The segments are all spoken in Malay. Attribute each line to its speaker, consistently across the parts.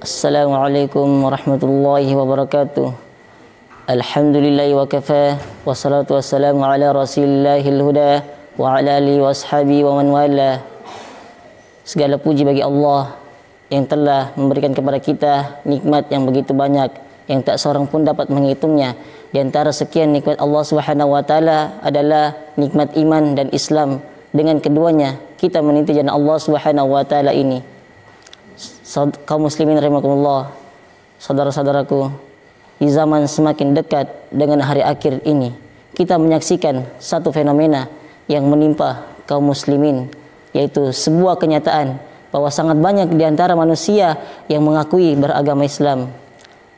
Speaker 1: Assalamualaikum warahmatullahi wabarakatuh. Alhamdulillahi wa kafa, wassalatu wassalamu ala rasulillahil huda wa ala alihi washabihi wa man wala. Segala puji bagi Allah yang telah memberikan kepada kita nikmat yang begitu banyak yang tak seorang pun dapat menghitungnya. Di antara sekian nikmat Allah Subhanahu wa taala adalah nikmat iman dan Islam. Dengan keduanya kita meniti jalan Allah Subhanahu wa taala ini. Kaum muslimin rahimakumullah, saudara-saudaraku, di zaman semakin dekat dengan hari akhir ini, kita menyaksikan satu fenomena yang menimpa kaum muslimin, yaitu sebuah kenyataan bahwa sangat banyak di antara manusia yang mengakui beragama Islam,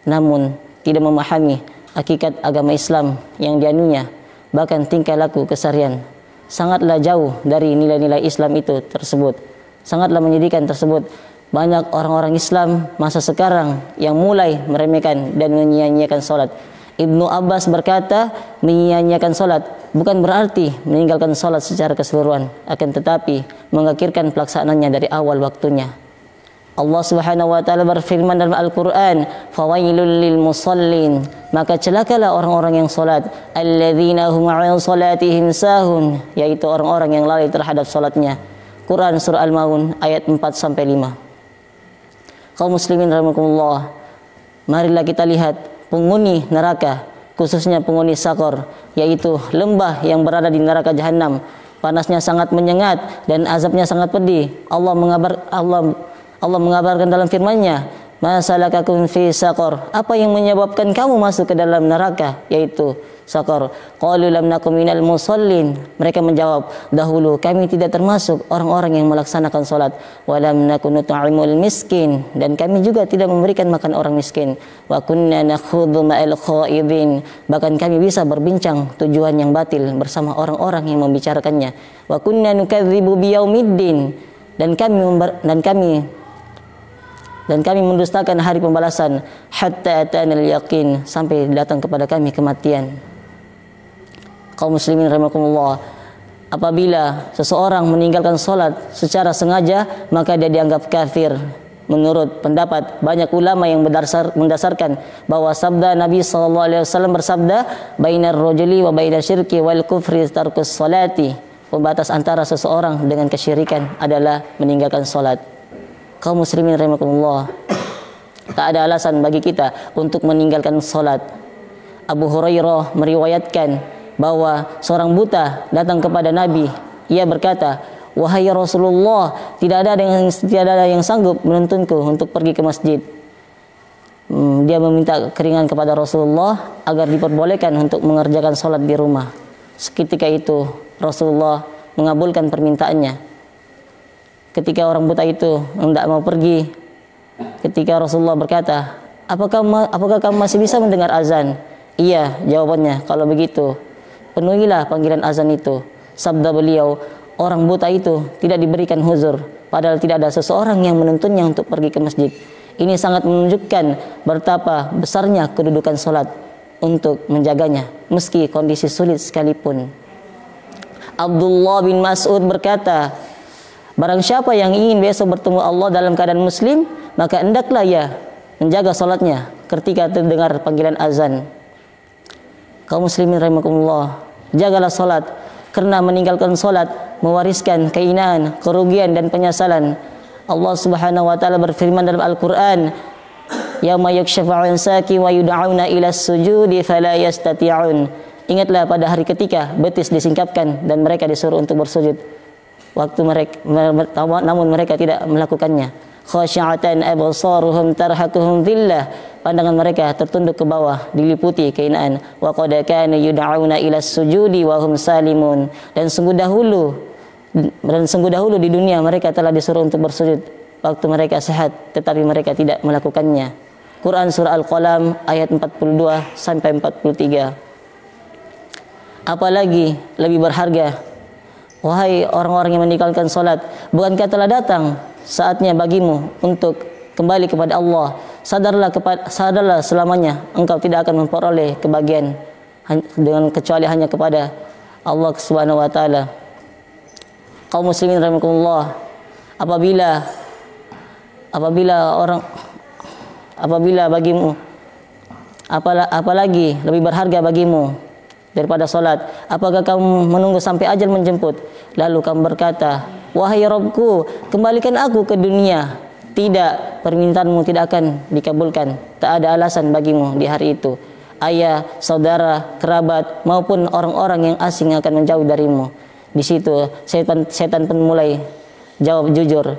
Speaker 1: namun tidak memahami hakikat agama Islam yang dianunya, bahkan tingkah laku keseharian sangatlah jauh dari nilai-nilai Islam itu tersebut. Sangatlah menyedihkan tersebut. Banyak orang-orang Islam masa sekarang yang mulai meremehkan dan menyia-nyiakan salat. Ibnu Abbas berkata, menyia-nyiakan salat bukan berarti meninggalkan salat secara keseluruhan, akan tetapi mengakhirkan pelaksanaannya dari awal waktunya. Allah Subhanahu wa taala berfirman dalam Al-Qur'an, "Fawailul lil musallin," maka celakalah orang-orang yang salat, alladzina hum 'an salatihim sahun, yaitu orang-orang yang lalai terhadap salatnya. Quran surah Al-Maun ayat 4 sampai 5. Kaum muslimin rahimakumullah, marilah kita lihat penghuni neraka, khususnya penghuni Sakor, yaitu lembah yang berada di neraka Jahanam. Panasnya sangat menyengat dan azabnya sangat pedih. Allah mengabarkan dalam firman-Nya, "Ma salakakum fi Sakor?" Apa yang menyebabkan kamu masuk ke dalam neraka, yaitu Sakor. Qalu lam nakum minal musallin. Mereka menjawab, dahulu kami tidak termasuk orang-orang yang melaksanakan salat. Wa lam nakun nut'imul miskin, dan kami juga tidak memberikan makan orang miskin. Wa kunna nakhudhu ma'al khaidin, bahkan kami bisa berbincang tujuan yang batil bersama orang-orang yang membicarakannya. Wa kunna nukadzibu biyaumiddin, dan kami mendustakan hari pembalasan, hatta atanal yaqin, sampai datang kepada kami kematian. Kaum muslimin rahimakumullah, apabila seseorang meninggalkan salat secara sengaja, maka dia dianggap kafir. Menurut pendapat banyak ulama yang mendasarkan bahwa sabda Nabi SAW bersabda, bainar rajuli wa bainar syirki wal kufri tarkus salati. Pembatas antara seseorang dengan kesyirikan adalah meninggalkan salat. Kaum muslimin rahimakumullah, tak ada alasan bagi kita untuk meninggalkan salat. Abu Hurairah meriwayatkan bahwa seorang buta datang kepada Nabi. Ia berkata, "Wahai Rasulullah, tidak ada yang sanggup menuntunku untuk pergi ke masjid." Dia meminta keringanan kepada Rasulullah agar diperbolehkan untuk mengerjakan salat di rumah. Seketika itu Rasulullah mengabulkan permintaannya. Ketika orang buta itu hendak mau pergi, ketika Rasulullah berkata, apakah kamu masih bisa mendengar azan? Iya, jawabannya. Kalau begitu, penuhilah panggilan azan itu. Sabda beliau, orang buta itu tidak diberikan huzur, padahal tidak ada seseorang yang menuntunnya untuk pergi ke masjid. Ini sangat menunjukkan betapa besarnya kedudukan salat untuk menjaganya, meski kondisi sulit sekalipun. Abdullah bin Mas'ud berkata, barang siapa yang ingin besok bertemu Allah dalam keadaan muslim, maka hendaklah ia menjaga salatnya ketika terdengar panggilan azan. Kaum muslimin rahimakumullah, jagalah salat, karena meninggalkan salat mewariskan kehinaan, kerugian dan penyesalan. Allah Subhanahu wa taala berfirman dalam Al-Qur'an, "Yauma yakshafu 'an saqi wa yud'auna ila sujudi fala yastati'un." Ingatlah pada hari ketika betis disingkapkan dan mereka disuruh untuk bersujud. Namun mereka tidak melakukannya. Khasyi'atan absaruhum tarhaquhum dhillah, pandangan mereka tertunduk ke bawah diliputi kehinaan. Wa qad kana yud'auna ila sujudi wa hum salimun, dan sungguh dahulu di dunia mereka telah disuruh untuk bersujud waktu mereka sehat, tetapi mereka tidak melakukannya. Quran surah Al-Qalam ayat 42 sampai 43. Apalagi lebih berharga, wahai orang-orang yang meninggalkan salat, bukankah telah datang saatnya bagimu untuk kembali kepada Allah? Sadarlah selamanya engkau tidak akan memperoleh kebahagiaan dengan kecuali hanya kepada Allah Subhanahu wa taala. Kaum muslimin rahimakumullah, apabila apabila bagimu apalagi lebih berharga bagimu daripada salat? Apakah kamu menunggu sampai ajal menjemput lalu kamu berkata, wahai Rabbku, kembalikan aku ke dunia? Tidak, permintaanmu tidak akan dikabulkan. Tak ada alasan bagimu di hari itu. Ayah, saudara, kerabat maupun orang-orang yang asing akan menjauh darimu. Di situ setan pun mulai jawab jujur.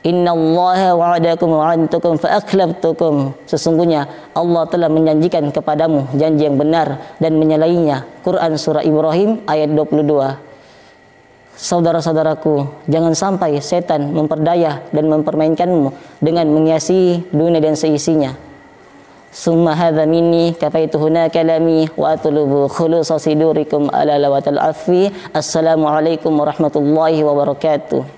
Speaker 1: Innallaha wa'adakum wa'antukum fa'akhlaftukum. Sesungguhnya Allah telah menjanjikan kepadamu janji yang benar dan menyalahinya. Quran surah Ibrahim ayat 22. Saudara-saudaraku, jangan sampai setan memperdaya dan mempermainkanmu dengan menghiasi dunia dan seisinya. Summa hadza minni kafaitu huna kalami wa atlubu khulusa sidurikum ala lawatal afwi. Assalamualaikum warahmatullahi wabarakatuh.